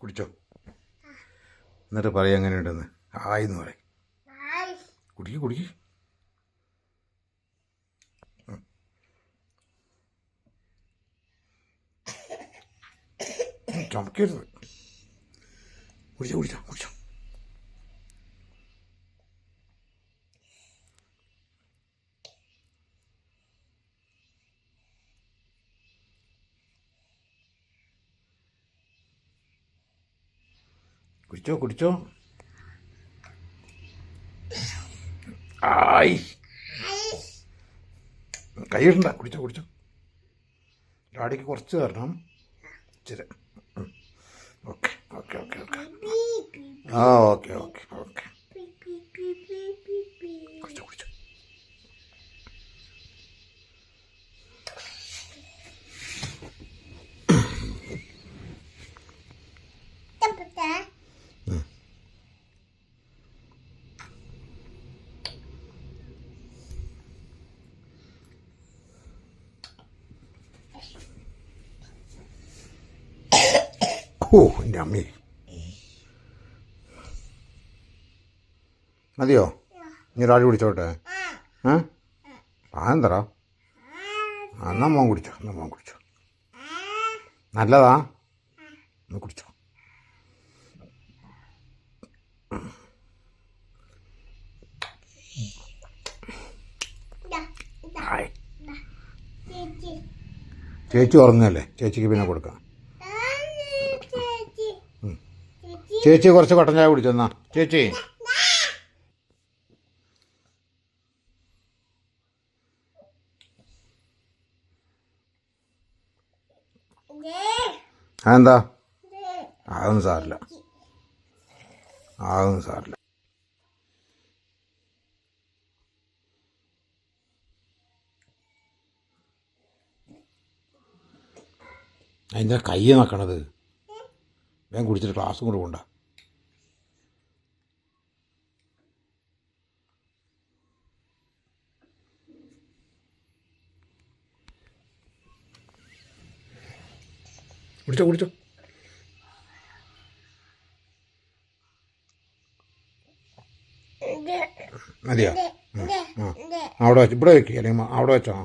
കുടിച്ചോ. എന്നിട്ട് പറയാം എങ്ങനെയുണ്ടെന്ന്. ആയിന്ന് പറയും. കുടിക്ക് കുടിക്ക്. ചമക്കരുത്. കുടിച്ചോ കുടിച്ചോ കുടിച്ചോ. കുടിച്ചോ കുടിച്ചോ. ആയി കൈയിടണ്ട. കുടിച്ചോ കുടിച്ചോ. ഡാഡിക്ക് കുറച്ച് തരണം. ഇച്ചിരി. Okay okay okay okay. ആ ഓക്കെ ഓക്കെ ഓക്കെ. കുടിച്ചോ കുടിച്ചോ. ഓ എൻ്റെ അമ്മേ. മതിയോ? നീ ഒരാൾ കുടിച്ചോട്ടെ. അതെന്തറാ? എന്നാ മോൻ കുടിച്ചോ. എന്നാ മോൻ കുടിച്ചോ. നല്ലതാ. ഒന്ന് കുടിച്ചോ. ചേച്ചി ഉറങ്ങല്ലേ? ചേച്ചിക്ക് പിന്നെ കൊടുക്കാം. ചേച്ചി കുറച്ച് കട്ടൻ ചായ കുടിച്ചെന്നാ. ചേച്ചി അതെന്താ? അതൊന്നും സാരില്ല. അതൊന്നും സാരില്ല. അതിൻ്റെ കൈ നോക്കണത്. വേഗം കുടിച്ചിട്ട് ക്ലാസ്സും കൂടെ കൊണ്ട. കുടിച്ചോ കുടിച്ചോ. മതിയോ? അവിടെ വെച്ച് ഇവിടെ വെക്കുക. അല്ലെങ്കിൽ അവിടെ വെച്ചോ.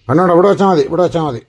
എന്നോട് അവിടെ വെച്ചാൽ മതി. ഇവിടെ വെച്ചാൽ മതി.